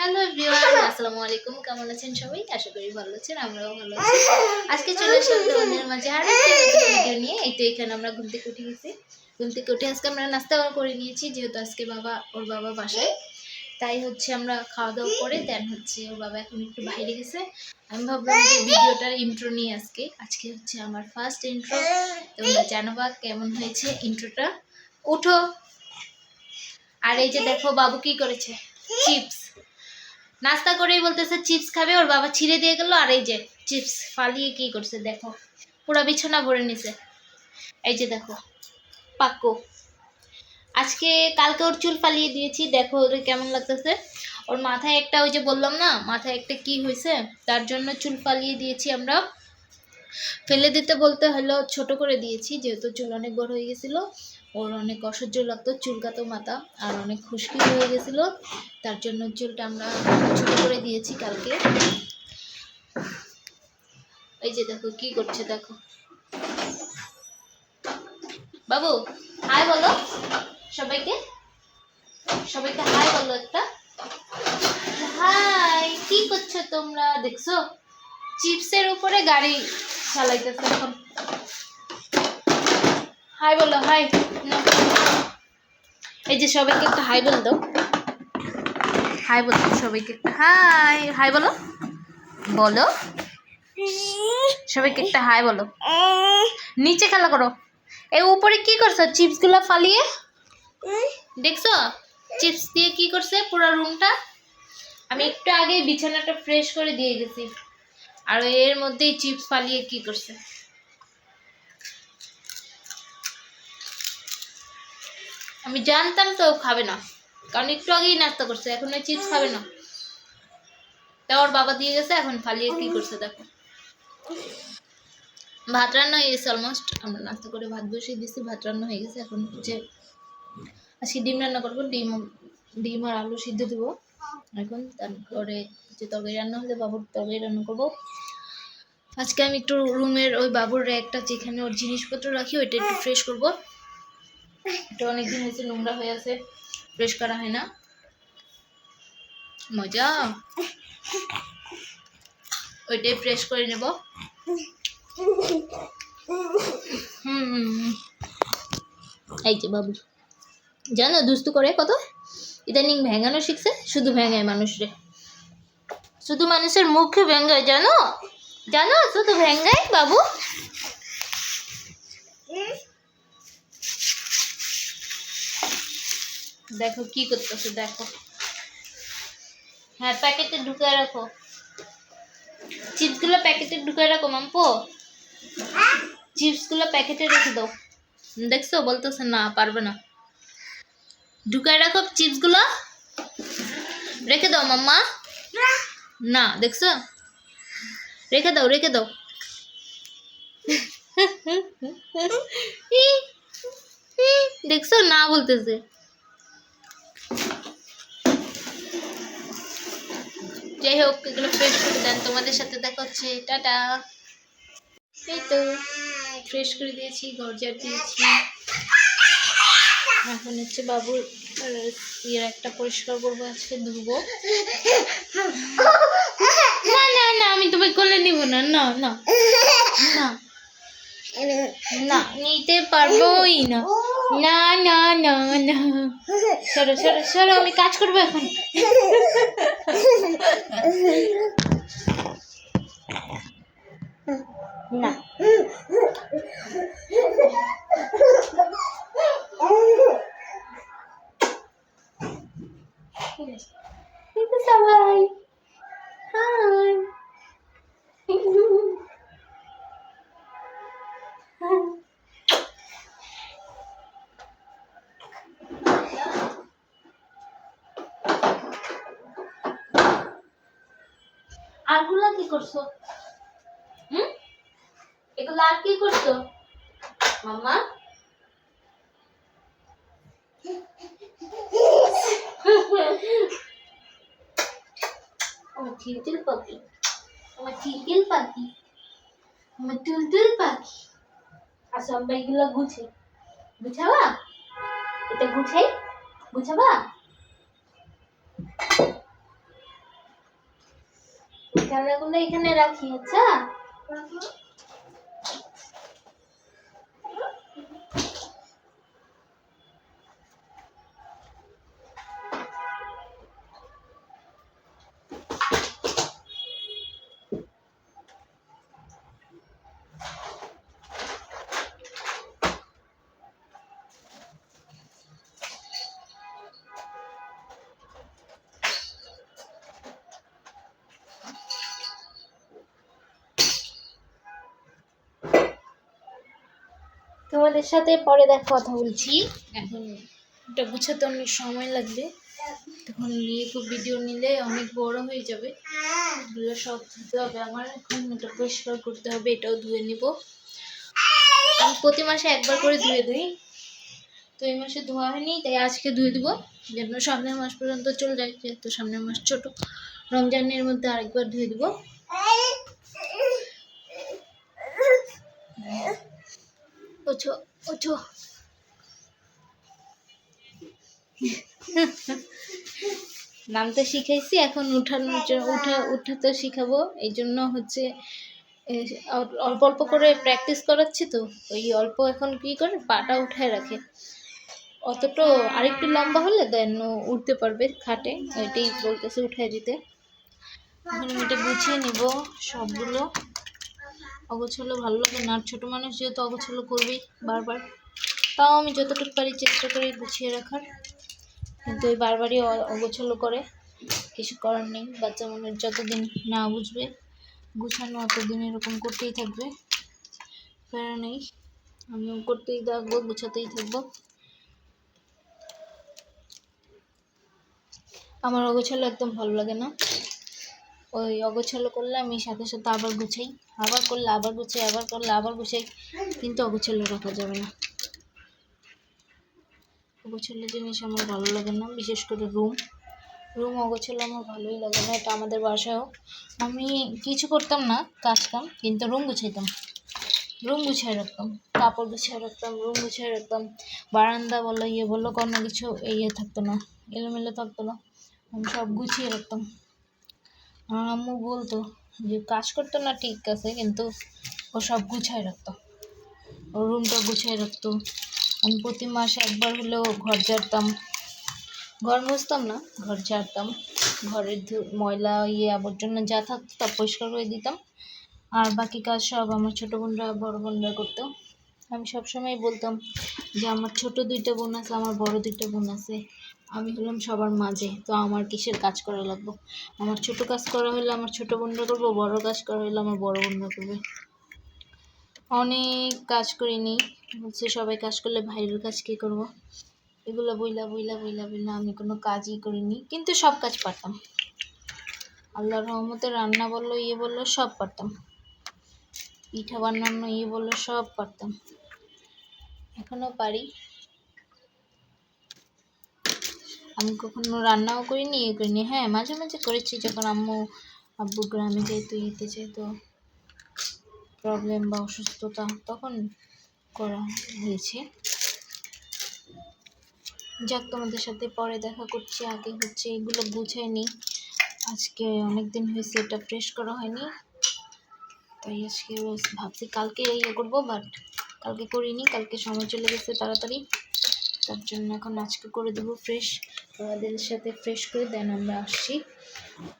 Hello everyone, আসসালামু আলাইকুম। কেমন আছেন সবাই? আশা করি ভালো আছেন, আমরাও ভালো আছি। আজকে চলে আসলাম তোমাদের মাঝে আর একটা নতুন ভিডিও নিয়ে। এই তো এখানে আমরা ঘুম থেকে উঠে গেছি। ঘুম থেকে উঠে আজকে আমরা নাস্তা করে নিয়েছি, যেহেতু আজকে ওর বাবা বাসায়। তাই হচ্ছে আমরা খাওয়া দাওয়া করে দেন হচ্ছে ওর বাবা এখন একটু বাইরে গেছে। আমি ভাবলাম যে ভিডিওটার ইন্ট্রো নিয়ে আজকে হচ্ছে আমার ফার্স্ট ইন্ট্রো। তোমরা জানাবা কেমন হয়েছে ইন্ট্রোটা। উঠো। আর এই যে দেখো বাবু কি করেছে, চিপস নাস্তা করেই বলতেছে চিপস খাবে, ওর বাবা ছিঁড়ে দিয়ে গেল। আর এই যে চিপস ফালিয়ে কি করছে দেখো, পুরো বিছানা ভরে নিছে। এই যে দেখো পাক্কু। কালকে ওর চুল ফালিয়ে দিয়েছি, দেখো ওর কেমন লাগতেছে। ওর মাথায় একটা, ওই যে বললাম না মাথায় একটা কি হয়েছে, তার জন্য চুল ফালিয়ে দিয়েছি আমরা। ফেলে দিতে বলতে হলো ছোট করে দিয়েছি, যেহেতু চুল অনেক বড় হয়ে গেছিলো। ওর অনেক অসহ্য লাগতো চুলকাতো মাথা, আর অনেক খুশকি হয়ে গেছিলো, তার জন্য চুলটা আমরা ছোট করে দিয়েছি কালকে। এই যে দেখো কি করছে, দেখো বাবু হাই বলো সবাইকে, সবাইকে হাই বলো একটা। হাই, কি করছো তোমরা? দেখছো চিপসের উপরে গাড়ি চালাইতেছে এখন। হাই বলো, হাই। এই যে সবাইকে একটা হাই বল দাও। হাই বলো সবাইকে একটা, হাই হাই বলো, বলো সবাইকে একটা হাই বলো। নিচে খেলা করো। এই উপরে কি করছো? চিপস গুলা ফালিয়ে দেখছো? চিপস দিয়ে কি করছে পুরো রুমটা। আমি একটু আগে বিছানাটা ফ্রেশ করে দিয়ে গেছি, আর এর মধ্যেই চিপস ফালিয়ে কি করছে। আমি জানতাম তো খাবে না, কারণ একটু আগেই নাস্তা করছে, এখন ওই চিপস খাবে না। তা ওর বাবা দিয়ে গেছে, এখন ফালিয়ে কি করছে দেখো। ভাত রান্না হয়ে গেছে অলমোস্ট, আমরা নাস্তা করে ভাত বসিয়ে দিচ্ছি, ভাত রান্না হয়ে গেছে। এখন হচ্ছে আজকে ডিম রান্না করবো, ডিম আর আলু সিদ্ধ দেবো এখন। তারপরে যে তরকারি রান্না হলে বাবুর তরকারি রান্না করবো। আজকে আমি একটু রুমের ওই বাবুর র্যাকটা যেখানে ওর জিনিসপত্র রাখি ওইটা একটু ফ্রেশ করবো। এটা অনেকদিন হয়েছে নোংরা হয়ে আছে, ফ্রেশ করা হয় না। মজা, ওইটাই ফ্রেশ করে নেব। এই যে বাবু জানো দুস্তু করে কত, ইদানিং ভেঙানো শিখছে, শুধু ভেঙায় মানুষরে, শুধু মানুষের মুখে ভেঙায়, জানো জানো, শুধু ভেঙায় বাবু। দেখো কি করতেছে দেখো। হ্যাঁ প্যাকেটে ঢুকায় রাখো, চিপস গুলো প্যাকেটে ঢুকায় রাখো মাম্পো, চিপস গুলো প্যাকেটে রেখে দাও। দেখছো বলতেছে না পারবে না, ঢুকায় রাখো চিপস গুলো, রেখে দাও মাম্মা। না দেখছো, রেখে দাও রেখে দাও। দেখছো না বলতেছে। যাই হোক এগুলো ফ্রেশ করে দেন, তোমাদের সাথে দেখা হচ্ছে, টাটা। এই তো ফ্রেশ করে দিয়েছি, ঘর ঝাড় দিয়েছি, এখন হচ্ছে বাবুর ইয়ের একটা পরিষ্কার করবো, আজকে ধুবো। না না না, আমি তোমায় কোলে নিব না, না না না না, নিতে পারবোই না, না না না না, সরো সরো সরো, আমি কাজ করবো এখন। না সবাই হাই। আরগুলা কি করছো? এগুলো আর কি করছো মাম্মা? আমার টিলটিল পাখি, আমার টিলটিল পাখি, আমার টুলটুল পাখি। আসো আমরা এগুলো গুছাবা, এটা গুছাবা। খেলনাগুলো এখানে রাখি। আচ্ছা তোমাদের সাথে পরে কথা বলছি। এখন এটা গুছাতে অনেক সময় লাগবে, তখন নিয়ে খুব ভিডিও নিলে অনেক বড় হয়ে যাবে। এগুলো সব ধুতে হবে আমার, এখন এটা পরিষ্কার করতে হবে, এটাও ধুয়ে নিব। আমি প্রতি মাসে একবার করে ধুয়ে দিই, তো এই মাসে ধোয়া হয়নি তাই আজকে ধুয়ে দিব, যেন সামনের মাস পর্যন্ত চলে যায়, যেহেতু সামনের মাস ছোট। রমজানের মধ্যে আরেকবার ধুয়ে দিব। ওঠো ওঠো। নামতে শিখাইছি, এখন উঠাতে শিখাবো। এই জন্য হচ্ছে অল্প অল্প করে প্র্যাকটিস করাচ্ছি, তো ওই অল্প এখন কি করে পাটা উঠায় রাখে। অতটা আরেকটু লম্বা হলে দেন উঠতে পারবে খাটে, ওইটাই বলতেছে উঠায় দিতে। এখন আমি এটা গুছিয়ে নিব সবগুলো। অগোছালো ভালো লাগে না, আর ছোটো মানুষ যেহেতু অগোছালো করবেই বারবার। তাও আমি যতটুকু পারি চেষ্টা করি গুছিয়ে রাখার, কিন্তু ওই বারবারই অগোছালো করে। কিছু করার নেই, বাচ্চা মানুষ যতদিন না বুঝবে গুছানো অতদিন এরকম করতেই থাকবে, প্যারা নেই। আমিও করতেই থাকবো, গুছাতেই থাকবো। আমার অগোছালো একদম ভালো লাগে না। ওই অগোছালো করলে আমি সাথে সাথে আবার গুছাই, আবার করলে আবার গুছাই, আবার করলে আবার গুছাই, কিন্তু অগোছালো রাখা যাবে না। অগোছালো জিনিস আমার ভালো লাগে না, বিশেষ করে রুম অগোছালো আমার ভালোই লাগে না। এটা আমাদের বাসায়ও আমি কিছু করতাম না কাজ কাম, কিন্তু রুম গুছাইতাম, রুম গুছিয়ে রাখতাম, কাপড় গুছিয়ে রাখতাম, রুম গুছিয়ে রাখতাম। বারান্দা বলো ইয়ে বলো কোনো কিছু থাকতো না, এলোমেলো থাকতো না, আমি সব গুছিয়ে রাখতাম। আমার আম্মু বলতো যে কাজ করতো না ঠিক আছে, কিন্তু ও সব গুছায় রাখতো, ও রুমটা গুছায় রাখতো। আমি প্রতি মাসে একবার হলেও ঘর ঝাড়তাম, ঘর মুছতাম না, ঘর ঝাড়তাম। ঘরের ময়লা আবর্জনা যা থাকতো তা পরিষ্কার করে দিতাম, আর বাকি কাজ সব আমার ছোটো বোনরা বড় বোনরা করতো। আমি সবসময় বলতাম যে আমার ছোট 2টা বোন আছে, আমার বড় 2টা বোন আছে, আমি হলাম সবার মাঝে, তো আমার কিসের কাজ করা লাগবে। আমার ছোট কাজ করা হলে আমার ছোট বোনরা করবো, বড় কাজ করা হলে আমার বড় বোনরা করবে। অনেক কাজ করিনি, হচ্ছে সবাই কাজ করলে ভাইয়ের কাজ কী করবো, এগুলো বইলা বইলা বইলা বইলা আমি কোনো কাজই করিনি, কিন্তু সব কাজ পারতাম। আল্লাহর রহমতে রান্না বললো বললো সব পারতাম, পিঠা বানানো বললো সব পারতাম, এখনো পারি। আমি কখনো রান্নাও করিনি করিনি, হ্যাঁ মাঝে মাঝে করেছি, যখন আব্বু গ্রামে যেতে যেত, প্রবলেম বা অসুস্থতা, তখন করা হয়েছে। যাক, তোমাদের সাথে পরে দেখা করছি, আগে হচ্ছে এগুলো গুছাই নিই। আজকে অনেক দিন হয়েছে এটা ফ্রেশ করা হয়নি, তাই আজকে ভাবছি কালকে করবো, বাট কালকে করিনি, কালকে সময় চলে গেছে তাড়াতাড়ি, তার জন্য এখন আজকে করে দেবো ফ্রেশ। তোমাদের সাথে ফ্রেশ করে দেন আমরা আসছি।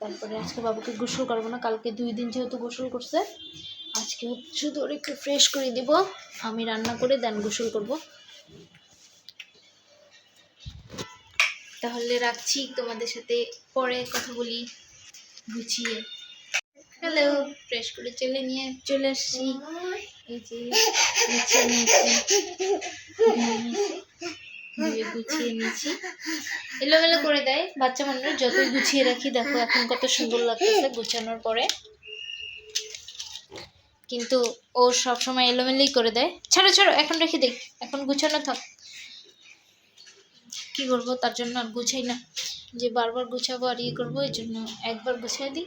তারপরে আজকে বাবুকে গোসল করবো না, কালকে 2 দিন যেহেতু গোসল করছে, আজকে শুধু ওর একটু ফ্রেশ করে দিব, আমি রান্না করে দেন গোসল করব। তাহলে রাখছি, তোমাদের সাথে পরে কথা বলি গুছিয়ে। হ্যালো, ফ্রেশ করে চলে আসছি, এই যে গুছিয়ে নিয়েছি। এলোমেলো করে দেয় বাচ্চা মানুষ, যতই গুছিয়ে রাখি, দেখো এখন কত সুন্দর লাগতেছে গুছানোর পরে, কিন্তু ও সবসময় এলোমেলোই করে দেয়। ছাড়ো ছাড়ো, এখন রেখে দিই, এখন গুছানো থাক, কি করবো, তার জন্য আর গুছাই না, যে বারবার গুছাবো আর করবো, এই জন্য একবার গুছিয়ে দিই।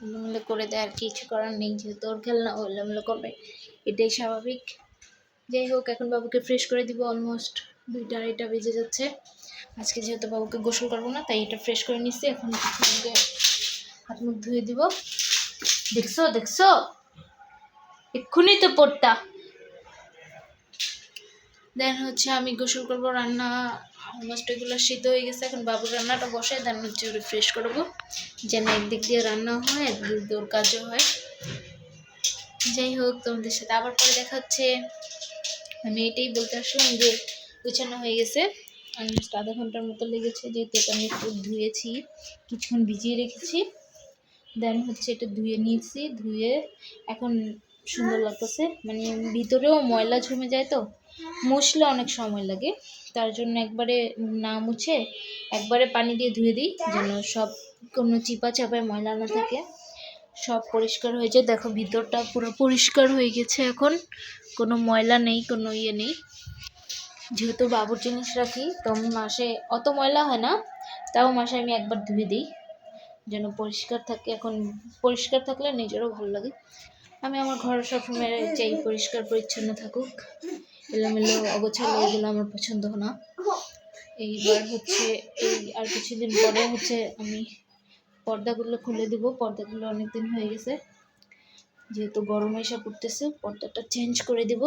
এলোমেলো করে দেয়, আর কিছু করার নেই, যেহেতু ওর খেলনা ও এলোমেলো করবে, এটাই স্বাভাবিক। যাই হোক, এখন বাবুকে ফ্রেশ করে দিব, অলমোস্ট 2টা 2:30 বেজে যাচ্ছে। আজকে যেহেতু বাবুকে গোসল করবো না, তাই এটা ফ্রেশ করে নিচ্ছি। এখন বাবুকে হাত মুখ ধুয়ে দিব। দেখছো দেখছো, এক্ষুনি তো পড়তা। দেন হচ্ছে আমি গোসল করবো, রান্না অলমোস্ট এগুলো সিদ্ধ হয়ে গেছে। এখন বাবুর রান্নাটা বসে দেন হচ্ছে রিফ্রেশ করবো, যেন একদিক দিয়ে রান্না হয় একদিক দিয়ে ওর কাজও হয়। যাই হোক, তোমাদের সাথে আবার পরে দেখা হচ্ছে। আমি এটাই বলতে আসলাম যে গুছানো হয়ে গেছে, অলমোস্ট আধা ঘন্টার মতো লেগেছে, যেহেতু এটা আমি একটু ধুয়েছি, কিছুক্ষণ ভিজিয়ে রেখেছি। দেন হচ্ছে এটা ধুয়ে নিয়েছি, ধুয়ে এখন সুন্দর লাগতেছে। মানে ভিতরেও ময়লা জমে যায়, তো মুছলে অনেক সময় লাগে, তার জন্য একবারে না মুছে একবারে পানি দিয়ে ধুয়ে দিই, যেন সব কোনো চিপা চাপায় ময়লা না থাকে, সব পরিষ্কার হয়ে যায়। দেখো ভিতরটা পুরো পরিষ্কার হয়ে গেছে, এখন কোনো ময়লা নেই, কোনো ইয়ে নেই। যেহেতু বাবুর জিনিস রাখি তো মাসে অত ময়লা হয় না, তাও মাসে আমি একবার ধুয়ে দিই যেন পরিষ্কার থাকে। এখন পরিষ্কার থাকলে নিজেরও ভালো লাগে। আমি আমার ঘর সবসময় চাই পরিষ্কার পরিচ্ছন্ন থাকুক, এলোমেলো অগোছালো এগুলো আমার পছন্দ না। এইবার হচ্ছে এই আর কিছুদিন পরে হচ্ছে আমি পর্দাগুলো খুলে দেবো। পর্দাগুলো অনেকদিন হয়ে গেছে, যেহেতু গরম এসে পড়তেছে, পর্দাটা চেঞ্জ করে দেব।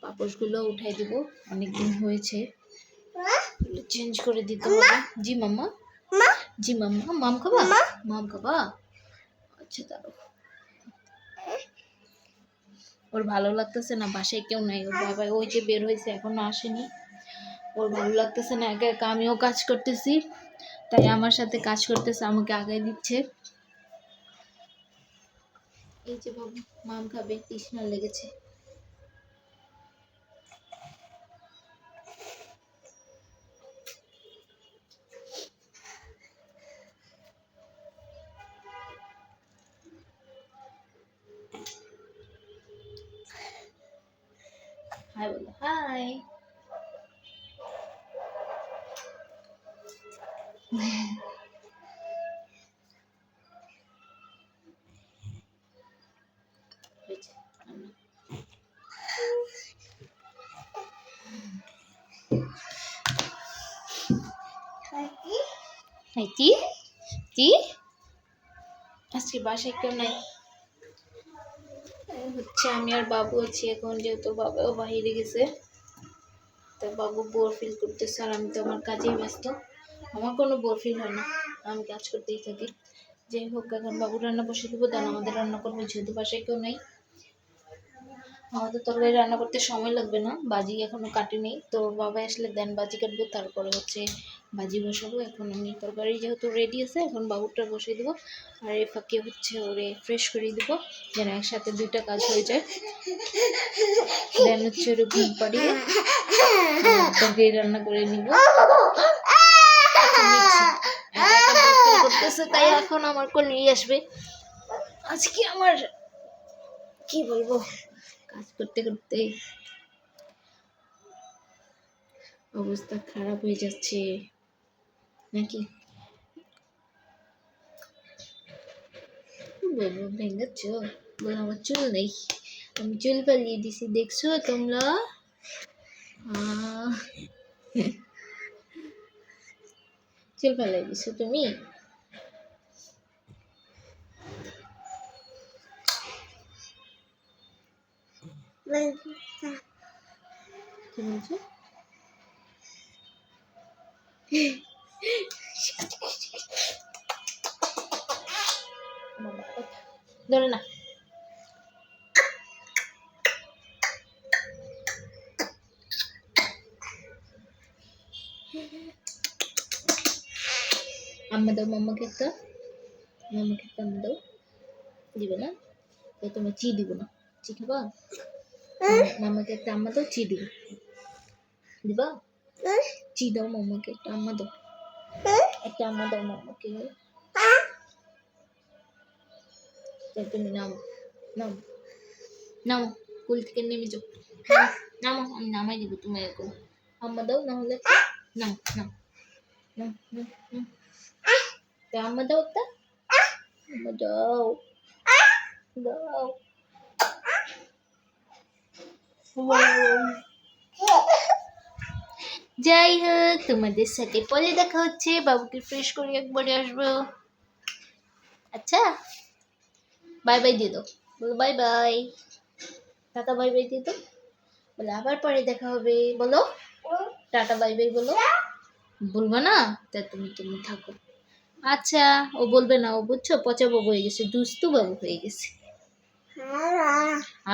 পাপোশগুলো উঠাই দেব, অনেকদিন হয়েছে, চেঞ্জ করে দিতে হবে। জি মাম্মা, জি মাম্মা, মাম খাবা, মাম খাবা, আচ্ছা দাঁড়ো। ওর ভালো লাগতেছে না, বাসায় কেউ নাই, ওর বাবা ওই যে বের হয়েছে এখনো আসেনি, ওর ভালো লাগতেছে না একা একা। আমিও কাজ করতেছি, তাই আমার সাথে কাজ করতেছে, আমাকে আগায় দিচ্ছে। এই যে বাবু মাম খাবে, তৃষ্ণা লেগেছে। হাই বলো, হাই। কি কি আজকে বাসায় কেউ নাই, হচ্ছে আমি আর বাবু আছি এখন, যেহেতু বাবাও বাইরে গেছে, তা বাবু বোর ফিল করতেছে, আর আমি তো আমার কাজেই ব্যস্ত, আমার কোনো বোর ফিল হয় না, আমি কাজ করতেই থাকি। যাই হোক, এখন বাবুর রান্না বসে দেবো, দেন আমাদের রান্না করবো, যেহেতু বাসায় কেউ নেই। আমাদের তরকারি রান্না করতে সময় লাগবে না, বাজি এখনো কাটেনি, তো বাবা আসলে দেন বাজি কাটবো, তারপরে হচ্ছে বাজি বসাবো। এখন আমি তরকারি যেহেতু রেডি আছে, এখন বাবুরটা বসিয়ে দেবো, আর এই ফাঁকে হচ্ছে ওরে ফ্রেশ করে দেবো, যেন একসাথে দুইটা কাজ হয়ে যায়। দেন হচ্ছে ওরে ঘুম পাড়িয়ে তরকারি রান্না করে নিব। করতেছে, তাই এখন আমার কোলেই আসবে। আজকে আমার কি বলবো, কাজ করতে করতে অবস্থা খারাপ হয়ে যাচ্ছে নাকি বলবো, ভেঙেছ বল, আমার চুল নেই, আমি চুল পালিয়ে দিছি, দেখছো তোমরা? চুল পালিয়ে দিছো তুমি? কি বলছো? ধরে না, আম্মা দাও মাম্মাকে একটা, মাম্মাকে একটা আম্মা দাও। দিবে না তো তুমি চি দিব না, চি খাবা? মাম্মাকে একটা আম্মা দাও, চি দিব, দিবা? চি দাও মাম্মাকে, একটা আম্মা দাও, একটা আম্মা দাও মাম্মাকে। তুমি নামো, নামো, নামো, কুল থেকে নেমে যাও, নামো, আমি নামাই দিব তুমি এরকম। আম্মা দাও, না হলে নাও নাও নাও নাও, আম্মা দাও একটা, আম্মা দাও, দাও। যাই হোক, তোমাদের সাথে পরে দেখা হচ্ছে। বাবুকে ফ্রেশ করে একবারে আসবো। আচ্ছা, বাই বাই দিয়ে দাও, বলো bye bye, tata bye bye দিয়ে দাও, বলে আবার পরে দেখা হবে, বলো টাটা বাই বাই বলো। বলবো না? তা তুমি তুমি থাকো। আচ্ছা, ও বলবে না, ও বুঝছো পচা বাবু হয়ে গেছে, দুস্তু বাবু হয়ে গেছে।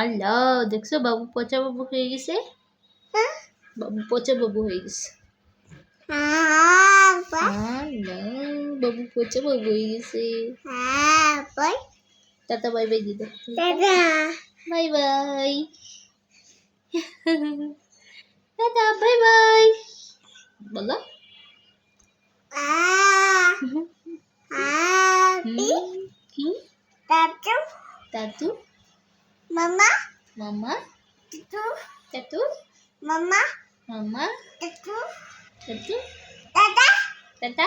আল্লাহ, দেখছো বাবু পচা বাবু হয়ে গেছে, বাবু পচা বাবু হয়ে গেছে। আল্লাহ, বাবু পচা বাবু হয়ে গেছে। টাটা বাই বাই দিদি, bye bye, tata bye bye বলো। কি? দাদু, মামা, মামা, দাদু, মামা, মামা, দাদু, দাদু, দাদা, দাদা,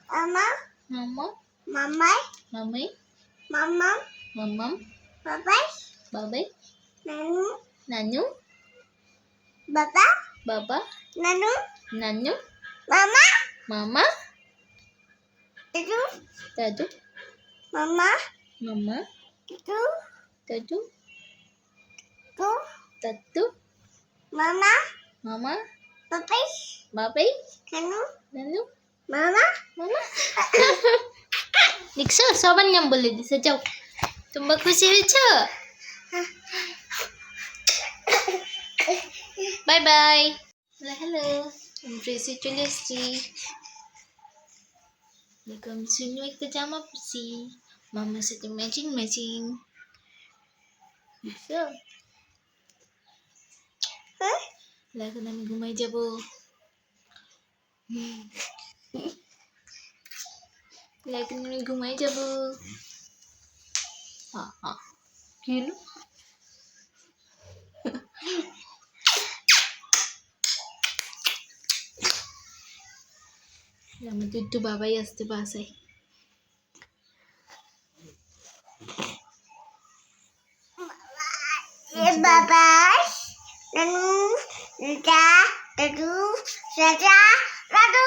মামা, মামা, মামাই, মামাই, মামাম, মামাম, বাবাই, বাবাই, নানু, নানু, বাবা, বাবা, নানু, নানু, মামা, মামা, দাদু, দাদু, মামা, মামা, দাদু, দাদু, দাদু, মামা, মামা, বাবাই, বাবাই, নানু, নানু, মামা, মামা। দেখছো সবার নাম বলে দিছে, যাও। তোমরা খুশি হয়েছো? বাই বাই, হ্যালো, ড্রেসে চলে এসছি। দেখুন সুন্দর একটা জামা পরছি, মামার সাথে ম্যাচিং ম্যাচিং। বুঝছো? এখন আমি ঘুমাই যাবো। এখন আমি ঘুমাই যাবো। হ্যাঁ হ্যাঁ, কি হলো? আমাদের একটু বাবাই আসতে বাসায়। বাবাই, নানু, দাদু, চাচা, দাদু,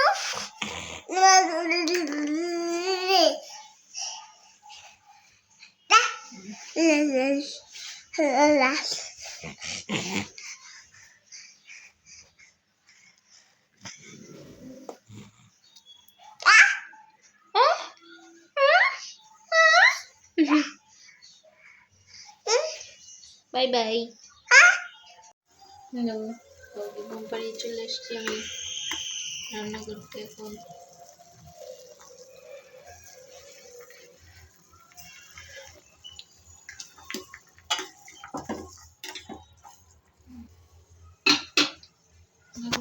বাই বাই। হ্যালো, ঘুম পাড়িয়ে চলে এসছি আমি রান্না করতে। এখন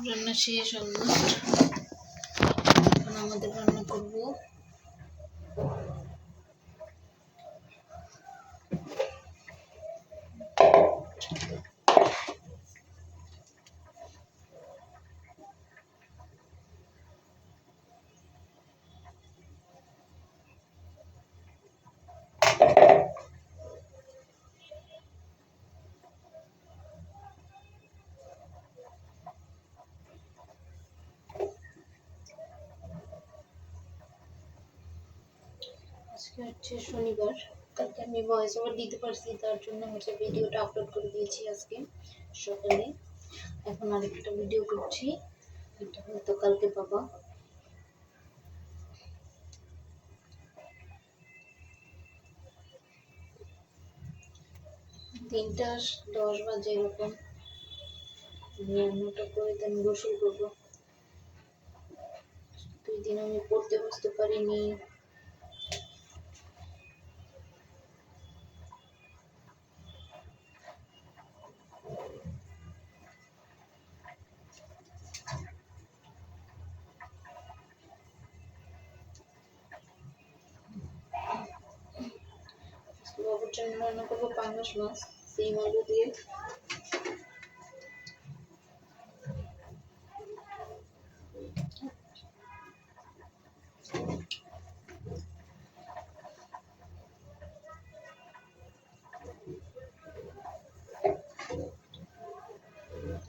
রান্না শেষ অলমোস্ট। এখন আমাদের রান্না করবো। আজকে হচ্ছে শনিবার, কালকে আমি ভয়েস ওভার দিতে পারছি, তার জন্য হচ্ছে ভিডিওটা আপলোড করে দিয়েছি আজকে সকালে। এখন আরেকটা ভিডিও করছি, এটা হয়তো কালকে পাবা। তিনটা 10 বাজে এরকম রান্নাটা করে আমি গোসল করবো। 2 দিন আমি পড়তে বসতে পারিনি। বাবুর জন্য রান্না করবো পাঙ্গাস মাছ সিম আলু দিয়ে।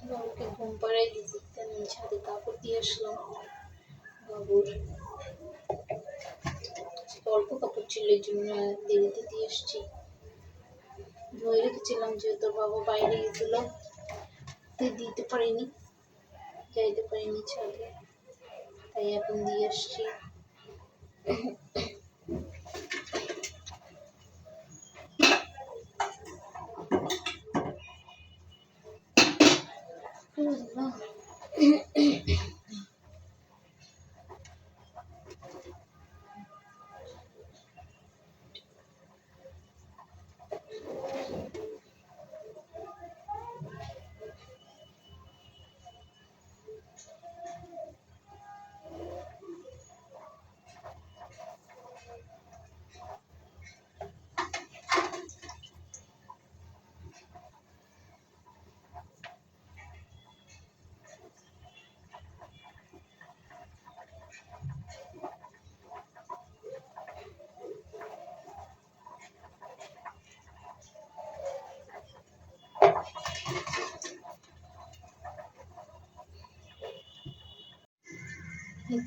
বাবুকে ঘুম পাড়াই দিয়েছি, আমি ছাদে কাপড় দিয়ে আসলাম বাবুর। অল্প কাপড় ছিল এই জন্য দেরিতে দিয়ে এসছি। ধুয়ে রেখেছিলাম যেহেতু বাবা বাইরে গেছিল, দিতে পারিনি, যাইতে পারিনি ছাদে, তাই এখন দিয়ে আসছি।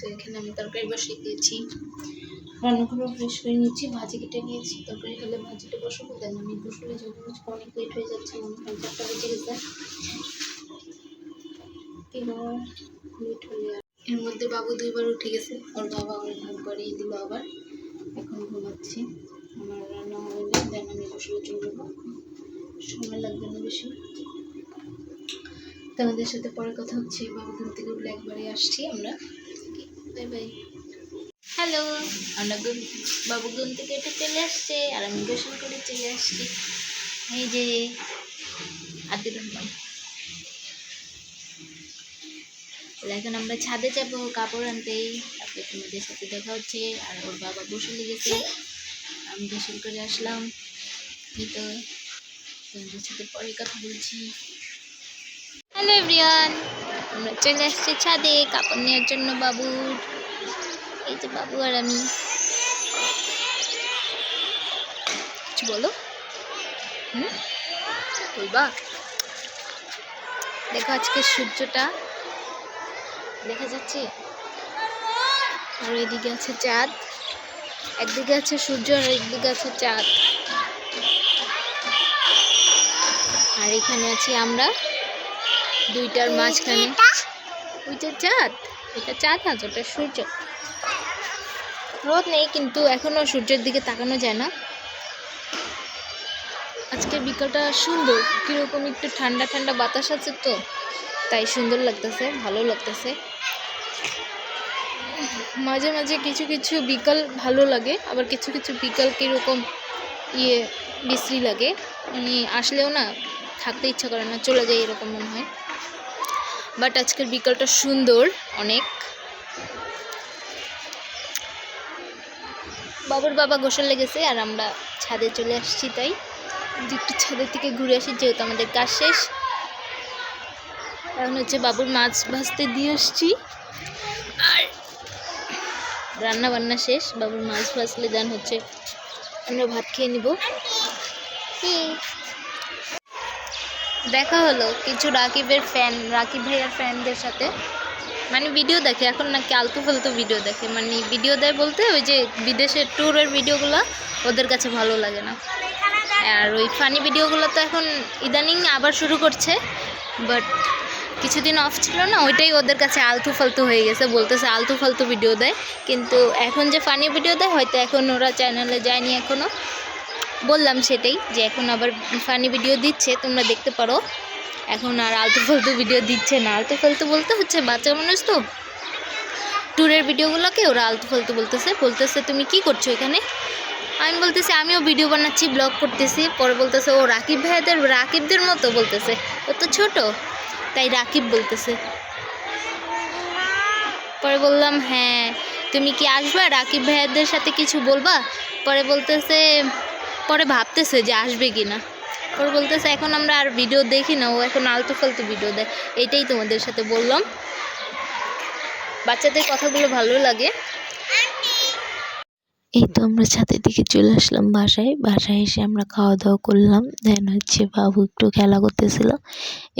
তো এখানে আমি তরকারি বসিয়ে দিয়েছি, রান্না করে ফ্রেশ করে নিয়েছি, ভাজি কেটে নিয়েছি। তরকারি হলে ভাজিটা বসাবো, দেন আমি বসলে যাবো। অনেক লেট হয়ে যাচ্ছে, মনে হয় 4টা বেজে গেছে। লেট হয়ে এর মধ্যে বাবু 2বার উঠে গেছে, ওর বাবা ওর ঘুম পাড়িয়ে দিল আবার, এখন ঘুমাচ্ছি। আমার রান্না হলে দেন আমি বসলে চলে যাবো, সময় লাগবে না বেশি। তোমাদের সাথে পরে কথা হচ্ছে। বাবু ঘুম থেকে উঠলে একবারে আসছি আমরা। Bye bye. হ্যালো, আমরা বাবু ঘুম থেকে একটু চলে আসছে আর আমি গোসল করে চলে আসছি। এই যে আব্দুর রহমান। এখন আমরা ছাদে যাবো কাপড় আনতেই, তারপরে তোমাদের সাথে দেখা হচ্ছে। আর ওর বাবা গোসল গেছে, আমি গোসল করে আসলাম। এই তো তোমাদের সাথে পরে কথা বলছি। হ্যালো এভরিওয়ান, আমরা চলে আসছি ছাদে কাপড় নেওয়ার জন্য বাবুর। এই যে বাবু আর আমি। কিছু বলো। বলবা? দেখো আজকে সূর্যটা দেখা যাচ্ছে, আর এদিকে আছে চাঁদ। একদিকে আছে সূর্য আর একদিকে আছে চাঁদ, আর এখানে আছি আমরা দুইটার মাঝখানে। ওইটা চাঁদ, এটা চাঁদ না, ওটা সূর্য। রোদ নেই কিন্তু এখনো সূর্যের দিকে তাকানো যায় না। আজকে বিকালটা সুন্দর, কিরকম একটু ঠান্ডা ঠান্ডা বাতাস আছে তো, তাই সুন্দর লাগতেছে, ভালো লাগতেছে। মাঝে মাঝে কিছু কিছু বিকাল ভালো লাগে, আবার কিছু কিছু বিকাল কিরকম বিশ্রী লাগে, মানে আসলেও না থাকতে ইচ্ছা করে না, চলে যায় এরকম মনে হয়। বাট আজকের বিকালটা সুন্দর অনেক। বাবুর বাবা গোসল লেগেছে আর আমরা ছাদে চলে আসছি, তাই একটু ছাদের থেকে ঘুরে আসি, যেহেতু আমাদের কাজ শেষ। এখন হচ্ছে বাবুর মাছ ভাজতে দিয়ে আসছি, আর রান্না বান্না শেষ। বাবুর মাছ ভাজলে দেন হচ্ছে আমরা ভাত খেয়ে নিব। দেখা হলো কিছু রাকিব ভাইয়ার ফ্যানদের সাথে, মানে ভিডিও দেখে এখন, নাকি আলতু ফালতু ভিডিও দেখে, মানে ভিডিও দেয় বলতে ওই যে বিদেশের ট্যুরের ভিডিওগুলো ওদের কাছে ভালো লাগে না। আর ওই ফানি ভিডিওগুলো তো এখন ইদানিং আবার শুরু করছে, বাট কিছুদিন অফ ছিল না, ওইটাই ওদের কাছে আলতু ফালতু হয়ে গেছে, বলতেছে আলতু ফালতু ভিডিও দেয়। কিন্তু এখন যে ফানি ভিডিও দেয়, হয়তো এখন ওরা চ্যানেলে যায়নি এখনও, বললাম সেটাই যে এখন আবার ফানি ভিডিও দিচ্ছে, তোমরা দেখতে পারো। এখন আর আলতু ফালতু ভিডিও দিচ্ছে না। আলতু ফালতু বলতে হচ্ছে বাচ্চা মানুষ তো, ট্যুরের ভিডিওগুলোকে ওরা আলতু ফালতু বলতেছে তুমি কি করছো এখানে। আমি বলতেছি আমিও ভিডিও বানাচ্ছি, ব্লগ করতেছি। পরে বলতেছে ও রাকিবদের মতো বলতেছে, ও তো ছোট তাই রাকিব বলতেছে। পরে বললাম হ্যাঁ তুমি কি আসবা রাকিব ভাইয়াদের সাথে কিছু বলবা। পরে ভাবতেছে যে আসবে কি না। পরে বলতেছে এখন আমরা আর ভিডিও দেখি না, ও এখন আলতু ফালতু ভিডিও দেয়। এটাই তোমাদের সাথে বললাম, বাচ্চাদের কথাগুলো ভালো লাগে। এই তো আমরা ছাদের দিকে চলে আসলাম বাসায় এসে আমরা খাওয়া দাওয়া করলাম। দেন হচ্ছে বাবু একটু খেলা করতেছিল,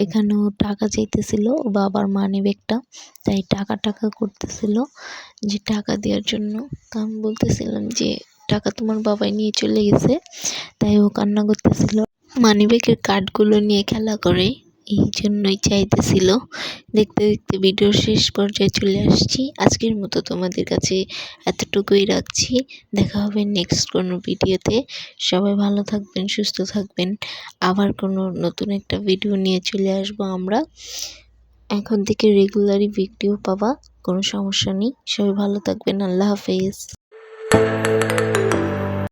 এখানেও টাকা চাইতেছিল বাবার মানি ব্যাগটা, তাই টাকা করতেছিল যে টাকা দেওয়ার জন্য। তো আমি বলতেছিলাম যে টাকা তোমার বাবাই নিয়ে চলে গেছে, তাই ও কান্না করতেছিল। মানি ব্যাগের কার্ডগুলো নিয়ে খেলা করে, এই জন্যই চাইতেছিল। দেখতে দেখতে ভিডিওর শেষ পর্যায়ে চলে আসছি। আজকের মতো তোমাদের কাছে এতটুকুই রাখছি। দেখা হবে নেক্সট কোনো ভিডিওতে। সবাই ভালো থাকবেন, সুস্থ থাকবেন। আবার কোনো নতুন একটা ভিডিও নিয়ে চলে আসবো আমরা। এখন থেকে রেগুলারই ভিডিও পাবা, কোনো সমস্যা নেই। সবাই ভালো থাকবেন। আল্লাহ হাফেজ।